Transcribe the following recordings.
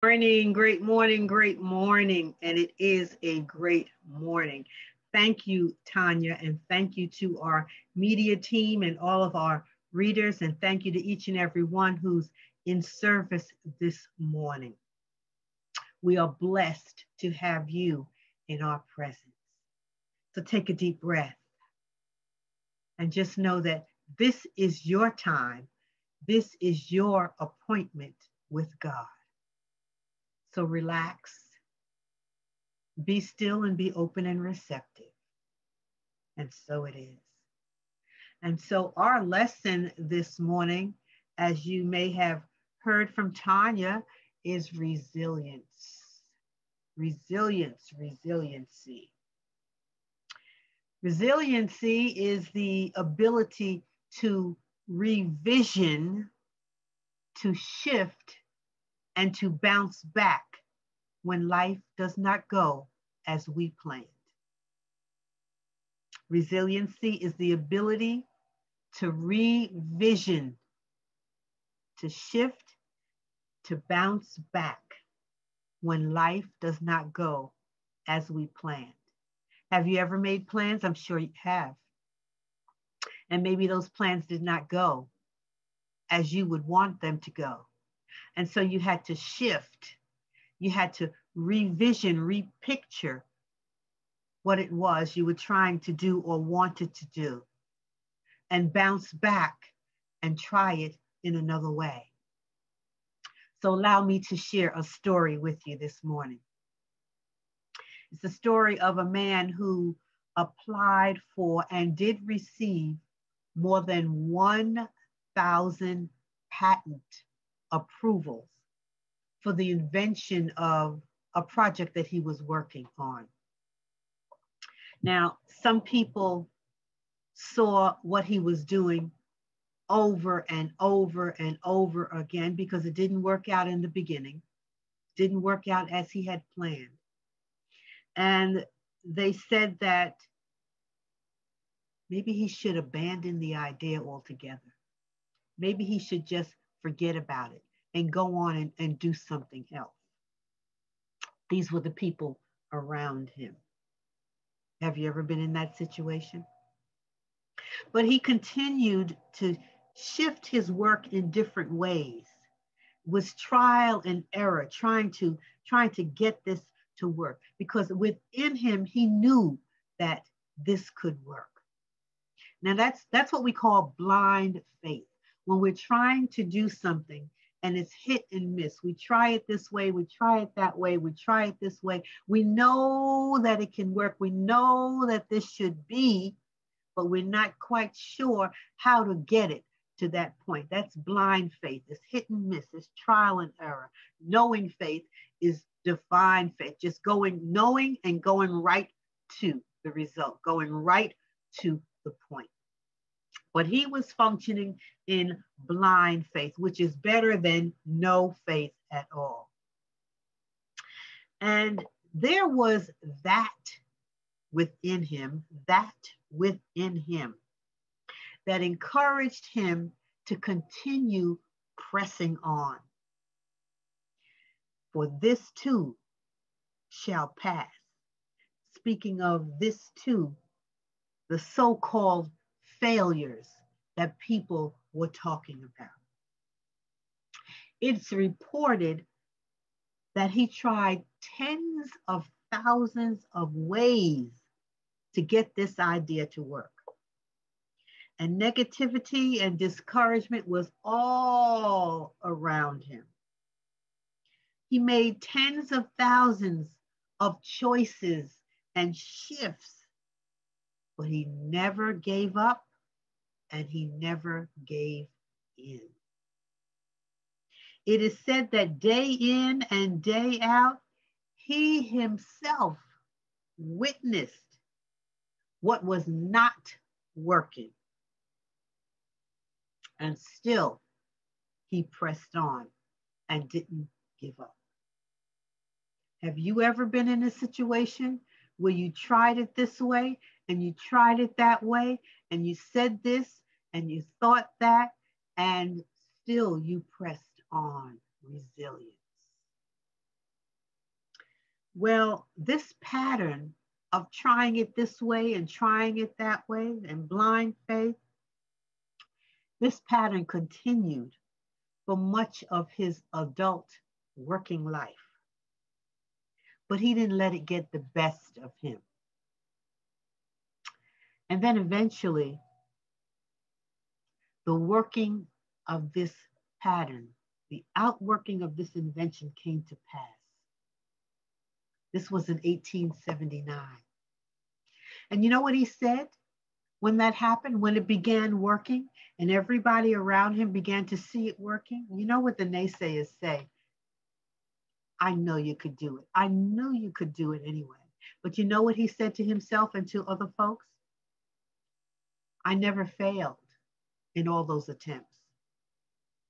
Great morning, great morning. And it is a great morning. Thank you, Tanya, and thank you to our media team and all of our readers. And thank you to each and every one who's in service this morning. We are blessed to have you in our presence. So take a deep breath and just know that this is your time. This is your appointment with God. So relax, be still, and be open and receptive. And so it is. And so our lesson this morning, as you may have heard from Tanya, is resilience. Resiliency. Resiliency is the ability to revision, to shift, and to bounce back when life does not go as we planned. Resiliency is the ability to revision, to shift, to bounce back when life does not go as we planned. Have you ever made plans? I'm sure you have. And maybe those plans did not go as you would want them to go. And so you had to shift. You had to revision, repicture what it was you were trying to do or wanted to do, and bounce back and try it in another way. So allow me to share a story with you this morning. It's the story of a man who applied for and did receive more than 1,000 patent approvals for the invention of a project that he was working on. Now, some people saw what he was doing over and over and over again because it didn't work out in the beginning, didn't work out as he had planned. And they said that maybe he should abandon the idea altogether. Maybe he should just forget about it and go on and do something else. These were the people around him. Have you ever been in that situation? But he continued to shift his work in different ways, was trial and error, trying to get this to work, because within him he knew that this could work. Now that's what we call blind faith. When we're trying to do something and it's hit and miss, we try it this way, we try it that way, we try it this way. We know that it can work. We know that this should be, but we're not quite sure how to get it to that point. That's blind faith. It's hit and miss. It's trial and error. Knowing faith is divine faith, just knowing and going right to the result, going right to the point. But he was functioning in blind faith, which is better than no faith at all. And there was that within him that encouraged him to continue pressing on. For this too shall pass. Speaking of this too, the so-called failures that people were talking about. It's reported that he tried tens of thousands of ways to get this idea to work. And negativity and discouragement was all around him. He made tens of thousands of choices and shifts, but he never gave up and he never gave in. It is said that day in and day out, he himself witnessed what was not working. And still, he pressed on and didn't give up. Have you ever been in a situation where you tried it this way and you tried it that way and you said this and you thought that and still you pressed on? Resilience. Well, this pattern of trying it this way and trying it that way and blind faith, this pattern continued for much of his adult working life. But he didn't let it get the best of him. And then eventually, the working of this pattern, the outworking of this invention came to pass. This was in 1879. And you know what he said when that happened, when it began working and everybody around him began to see it working? You know what the naysayers say? I know you could do it. I knew you could do it anyway. But you know what he said to himself and to other folks? I never failed in all those attempts.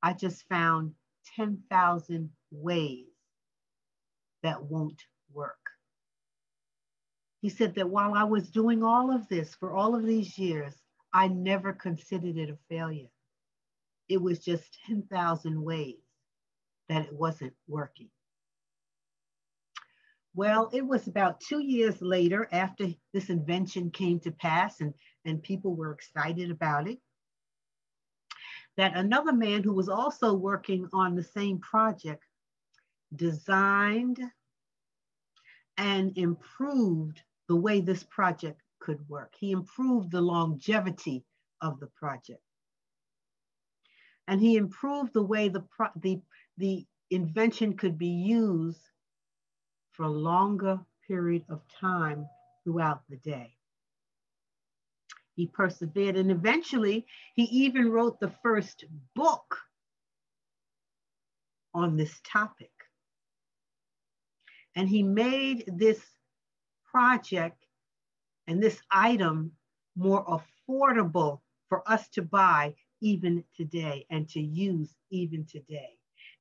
I just found 10,000 ways that won't work. He said that while I was doing all of this for all of these years, I never considered it a failure. It was just 10,000 ways that it wasn't working. Well, it was about 2 years later after this invention came to pass and people were excited about it, that another man who was also working on the same project designed and improved the way this project could work. He improved the longevity of the project. And he improved the way the invention could be used for a longer period of time throughout the day. He persevered, and eventually he even wrote the first book on this topic. And he made this project and this item more affordable for us to buy even today and to use even today,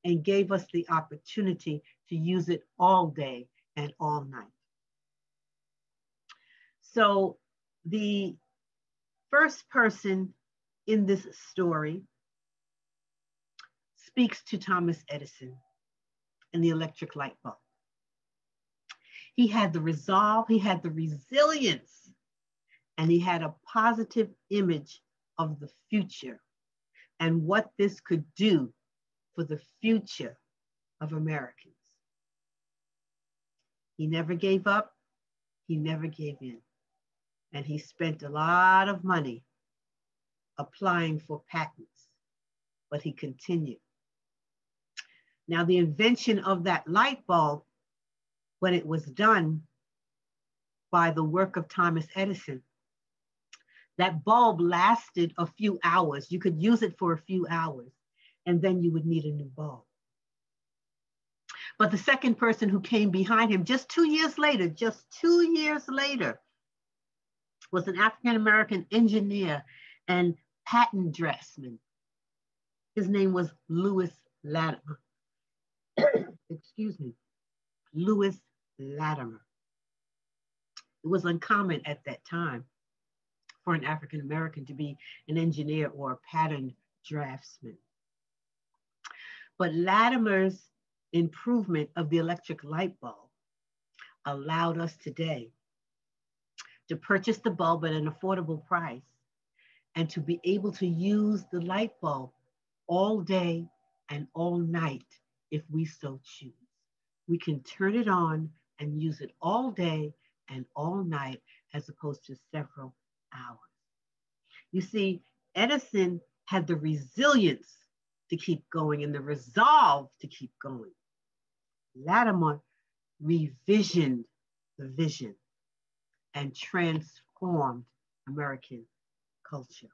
and gave us the opportunity to use it all day and all night. So the first person in this story speaks to Thomas Edison and the electric light bulb. He had the resolve, he had the resilience, and he had a positive image of the future and what this could do for the future of Americans. He never gave up, he never gave in, and he spent a lot of money applying for patents, but he continued. Now, the invention of that light bulb, when it was done by the work of Thomas Edison, that bulb lasted a few hours. You could use it for a few hours, and then you would need a new bulb. But the second person who came behind him just 2 years later, was an African-American engineer and patent draftsman. His name was Lewis Latimer. Excuse me, Lewis Latimer. It was uncommon at that time for an African-American to be an engineer or a patent draftsman. But Latimer's improvement of the electric light bulb allowed us today to purchase the bulb at an affordable price and to be able to use the light bulb all day and all night if we so choose. We can turn it on and use it all day and all night as opposed to several hours. You see, Edison had the resilience to keep going and the resolve to keep going. Latimer revisioned the vision and transformed American culture.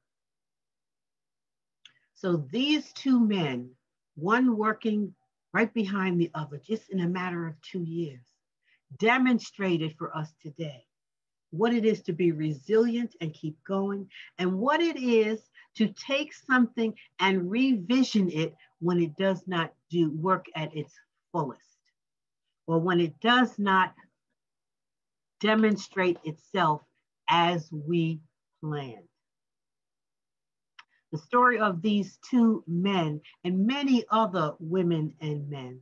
So these two men, one working right behind the other, just in a matter of 2 years, demonstrated for us today what it is to be resilient and keep going, and what it is to take something and revision it when it does not do work at its fullest, or when it does not demonstrate itself as we planned. The story of these two men and many other women and men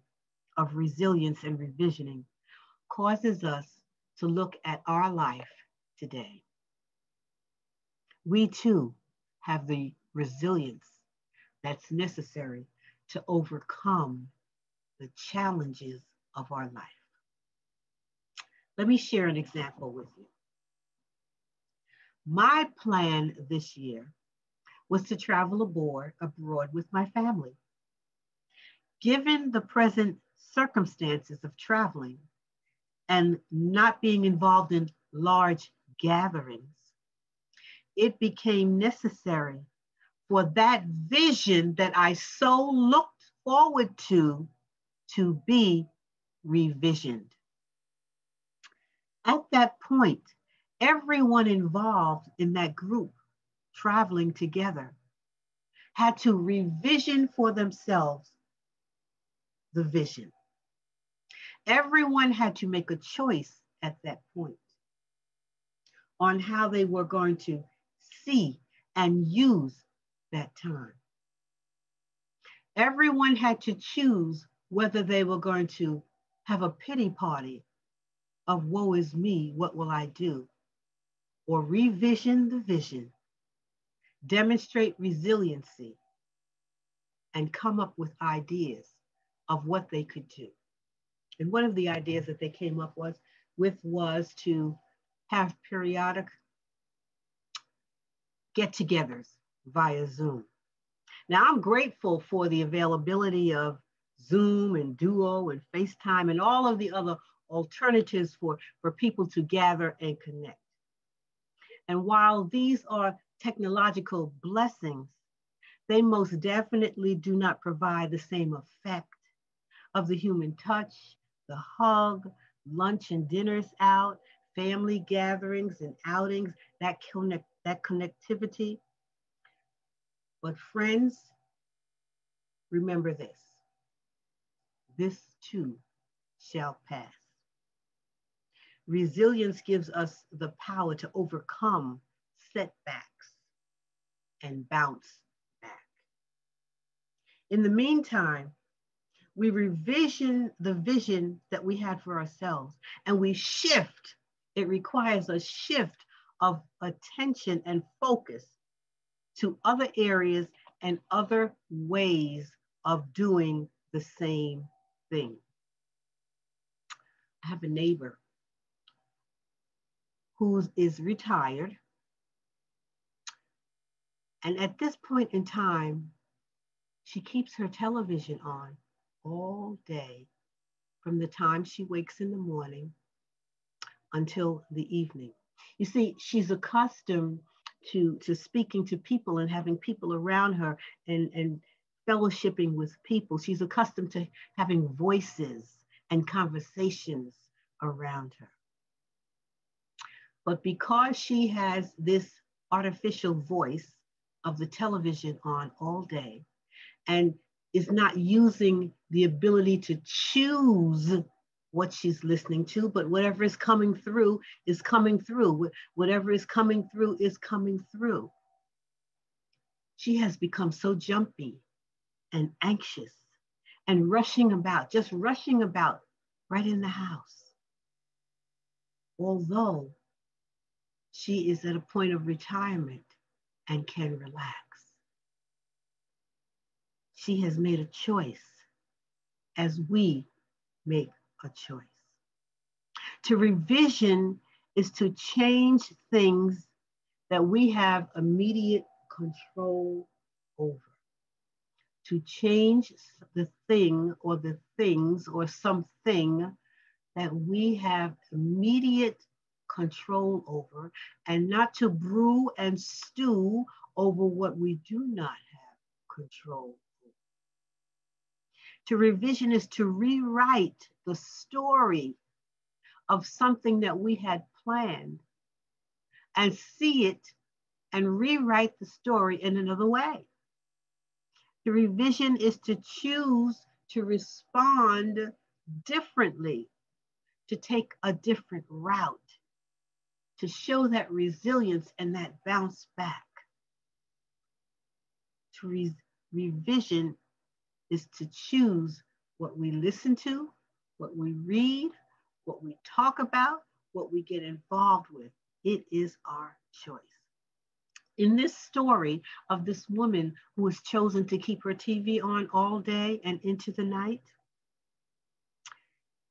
of resilience and revisioning causes us to look at our life today. We too have the resilience that's necessary to overcome the challenges of our life. Let me share an example with you. My plan this year was to travel abroad with my family. Given the present circumstances of traveling and not being involved in large gatherings, it became necessary for that vision that I so looked forward to be revisioned. At that point, everyone involved in that group traveling together had to revision for themselves the vision. Everyone had to make a choice at that point on how they were going to see and use that time. Everyone had to choose whether they were going to have a pity party of woe is me, what will I do? Or revision the vision, demonstrate resiliency, and come up with ideas of what they could do. And one of the ideas that they came up with was to have periodic get-togethers via Zoom. Now, I'm grateful for the availability of Zoom and Duo and FaceTime and all of the other alternatives for people to gather and connect. And while these are technological blessings, they most definitely do not provide the same effect of the human touch, the hug, lunch and dinners out, family gatherings and outings, that connectivity. But friends, remember this. This too shall pass. Resilience gives us the power to overcome setbacks and bounce back. In the meantime, we revision the vision that we had for ourselves and we shift. It requires a shift of attention and focus to other areas and other ways of doing the same thing. I have a neighbor who is retired. And at this point in time, she keeps her television on all day from the time she wakes in the morning until the evening. You see, she's accustomed to speaking to people and having people around her and fellowshipping with people. She's accustomed to having voices and conversations around her. But because she has this artificial voice of the television on all day and is not using the ability to choose what she's listening to, but whatever is coming through is coming through. Whatever is coming through is coming through. She has become so jumpy and anxious and just rushing about right in the house. Although she is at a point of retirement and can relax. She has made a choice as we make a choice. To revision is to change things that we have immediate control over. To change the thing or the things or something that we have immediate control over, and not to brew and stew over what we do not have control over. To revision is to rewrite the story of something that we had planned and see it and rewrite the story in another way. The revision is to choose to respond differently, to take a different route, to show that resilience and that bounce back. To revision is to choose what we listen to, what we read, what we talk about, what we get involved with. It is our choice. In this story of this woman who was chosen to keep her TV on all day and into the night,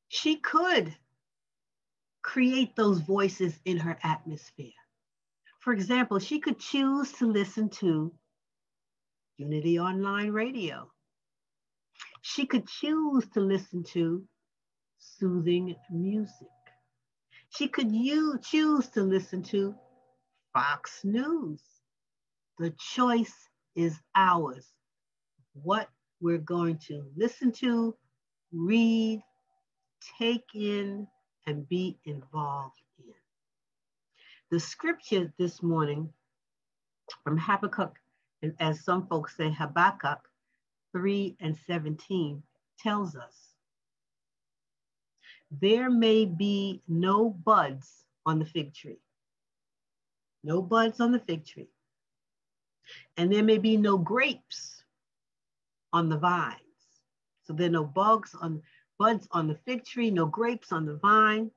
she could create those voices in her atmosphere. For example, she could choose to listen to Unity Online Radio. She could choose to listen to soothing music. She could choose to listen to Fox News. The choice is ours. What we're going to listen to, read, take in, and be involved in. The scripture this morning from Habakkuk, and as some folks say, Habakkuk 3:17 tells us, there may be no buds on the fig tree. No buds on the fig tree. And there may be no grapes on the vines. So there are no buds on the fig tree, no grapes on the vine.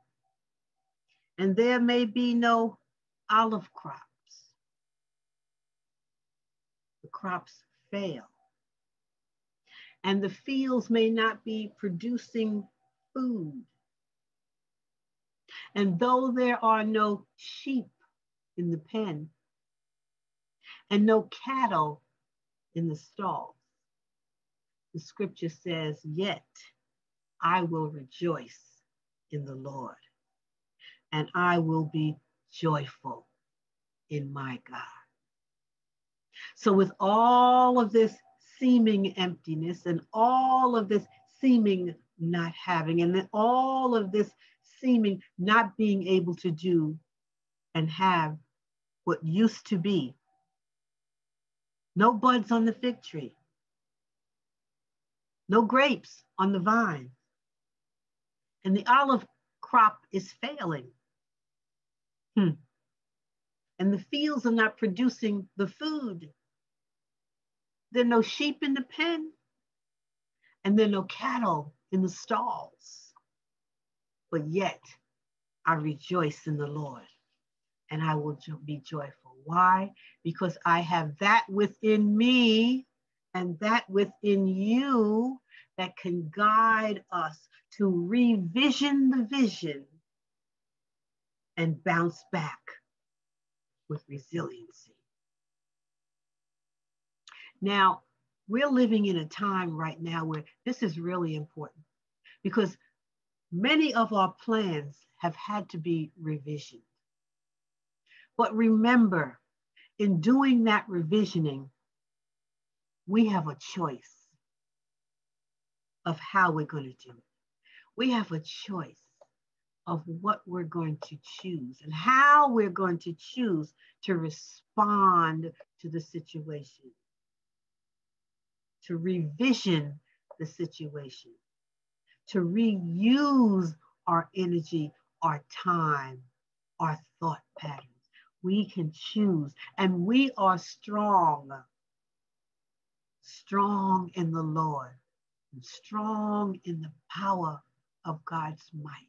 And there may be no olive crops. The crops fail. And the fields may not be producing food. And though there are no sheep in the pen and no cattle in the stalls, the scripture says, yet I will rejoice in the Lord, and I will be joyful in my God. So with all of this seeming emptiness and all of this seeming not having, and then all of this seeming not being able to do and have what used to be, no buds on the fig tree, no grapes on the vine, and the olive crop is failing. And the fields are not producing the food. There are no sheep in the pen, and there are no cattle in the stalls. But yet, I rejoice in the Lord, and I will be joyful. Why? Because I have that within me and that within you that can guide us to revision the vision and bounce back with resiliency. Now, we're living in a time right now where this is really important because many of our plans have had to be revisioned. But remember, in doing that revisioning, we have a choice of how we're going to do it. We have a choice of what we're going to choose and how we're going to choose to respond to the situation, to revision the situation, to reuse our energy, our time, our thought patterns. We can choose, and we are strong in the Lord, and strong in the power of God's might.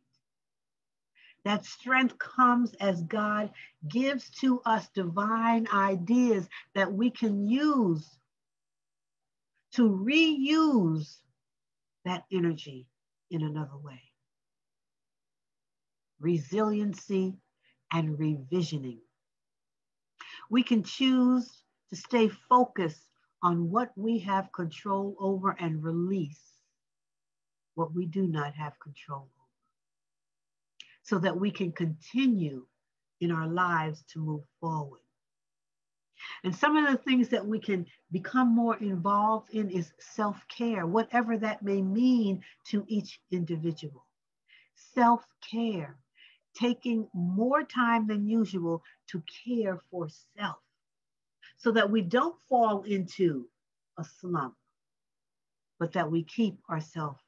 That strength comes as God gives to us divine ideas that we can use to reuse that energy in another way. Resiliency and revisioning. We can choose to stay focused on what we have control over and release what we do not have control over, so that we can continue in our lives to move forward. And some of the things that we can become more involved in is self-care, whatever that may mean to each individual. Self-care, taking more time than usual to care for self so that we don't fall into a slump, but that we keep ourselves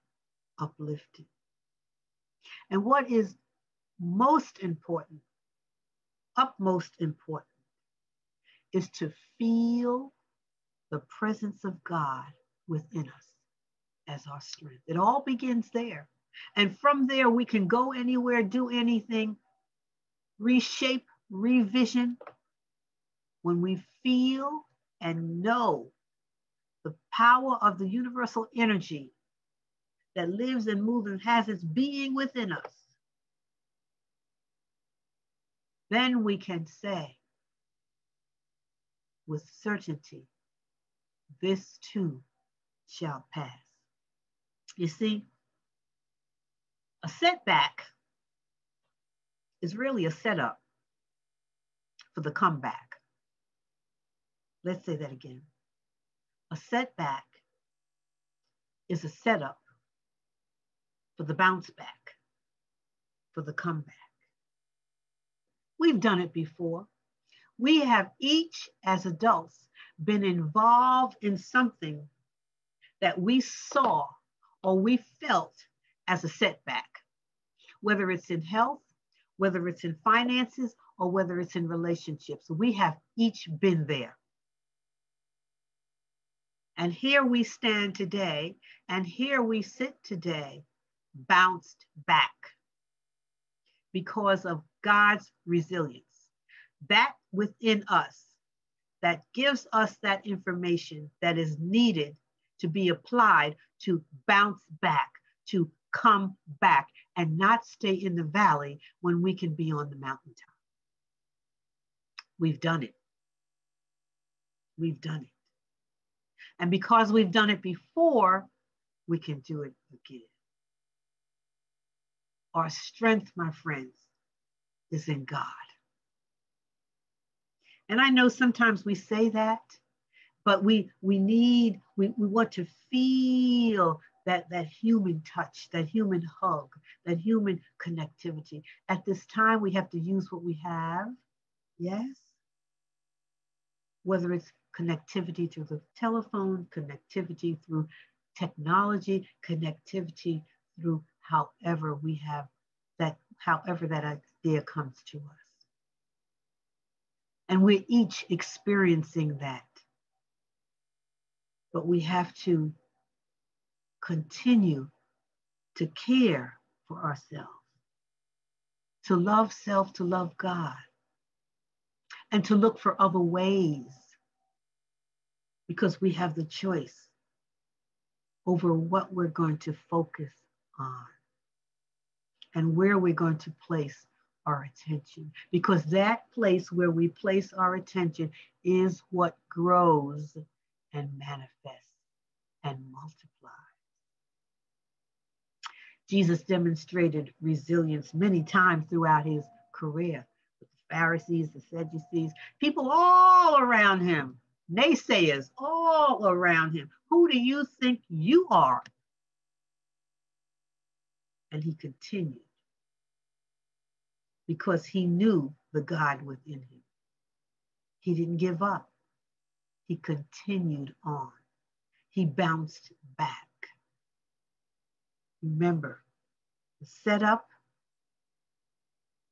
uplifted. And what is most important, utmost important, is to feel the presence of God within us as our strength. It all begins there. And from there, we can go anywhere, do anything, reshape, revision. When we feel and know the power of the universal energy that lives and moves and has its being within us, then we can say with certainty, this too shall pass. You see, a setback is really a setup for the comeback. Let's say that again. A setback is a setup for the bounce back, for the comeback. We've done it before. We have each, as adults, been involved in something that we saw or we felt as a setback, whether it's in health, whether it's in finances, or whether it's in relationships. We have each been there. And here we stand today, and here we sit today, bounced back because of God's resilience. That within us, that gives us that information that is needed to be applied to bounce back, to come back, and not stay in the valley when we can be on the mountaintop. We've done it. We've done it. And because we've done it before, we can do it again. Our strength, my friends, is in God. And I know sometimes we say that, but we want to feel that human touch, that human hug, that human connectivity. At this time, we have to use what we have, yes? Whether it's connectivity through the telephone, connectivity through technology, connectivity through however we have that, however that idea comes to us. And we're each experiencing that. But we have to continue to care for ourselves, to love self, to love God, and to look for other ways, because we have the choice over what we're going to focus on and where we're going to place our attention, because that place where we place our attention is what grows and manifests and multiplies. Jesus demonstrated resilience many times throughout his career with the Pharisees, the Sadducees, people all around him, naysayers all around him. Who do you think you are? And he continued because he knew the God within him. He didn't give up. He continued on. He bounced back. Remember, the setup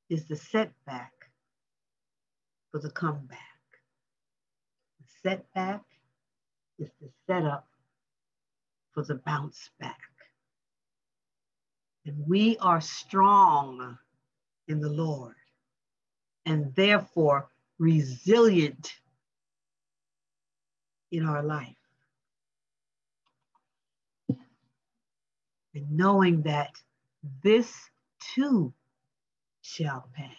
is the setback for the comeback. The setback is the setup for the bounce back. And we are strong in the Lord and therefore resilient in our life. And knowing that this too shall pass.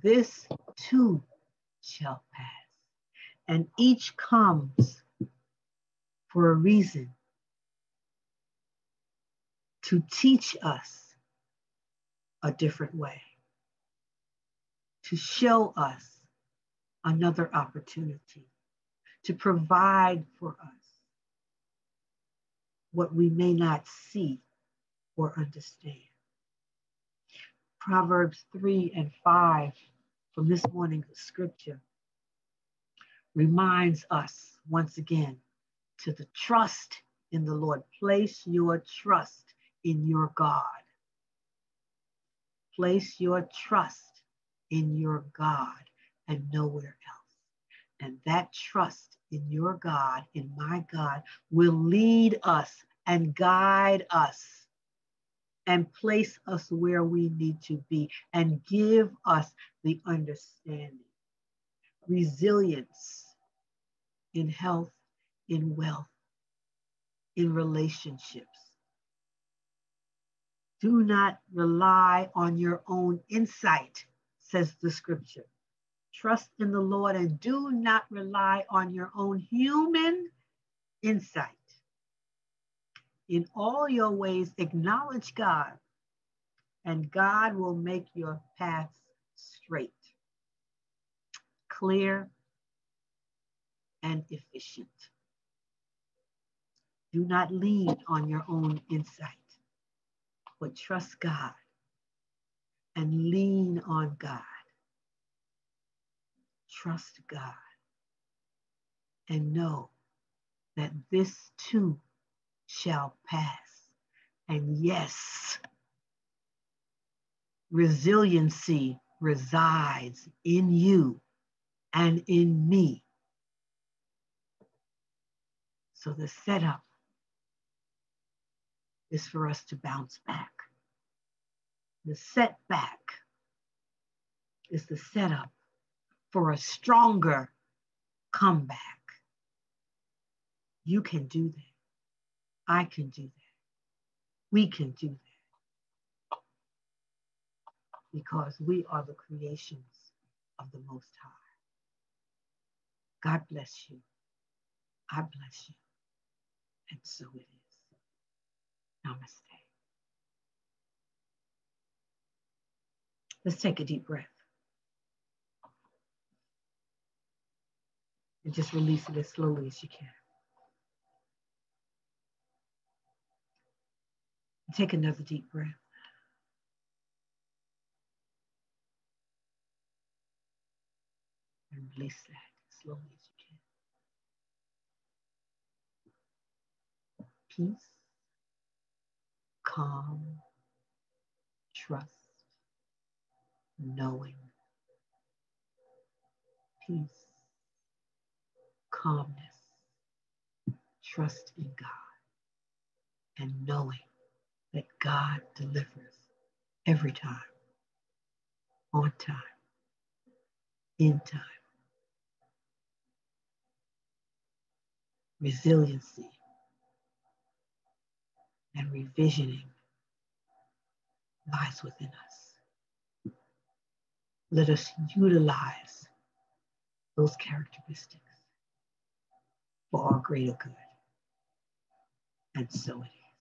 This too shall pass. And each comes for a reason, to teach us a different way, to show us another opportunity, to provide for us what we may not see or understand. Proverbs 3 and 5 from this morning's scripture reminds us once again to the trust in the Lord. Place your trust in your God. Place your trust in your God and nowhere else. And that trust in your God, in my God, will lead us and guide us and place us where we need to be and give us the understanding, resilience in health, in wealth, in relationships. Do not rely on your own insight, says the scripture. Trust in the Lord and do not rely on your own human insight. In all your ways, acknowledge God, and God will make your paths straight, clear, and efficient. Do not lean on your own insight, but trust God and lean on God. Trust God and know that this too shall pass. And yes, resiliency resides in you and in me. So the setup is for us to bounce back. The setback is the setup for a stronger comeback. You can do that. I can do that. We can do that. Because we are the creations of the Most High. God bless you. I bless you. And so it is. Namaste. Let's take a deep breath. And just release it as slowly as you can. And take another deep breath. And release that as slowly as you can. Peace, calm, trust, knowing. Peace, calmness, trust in God, and knowing that God delivers every time, on time, in time. Resiliency and revisioning lies within us. Let us utilize those characteristics for our greater good. And so it is.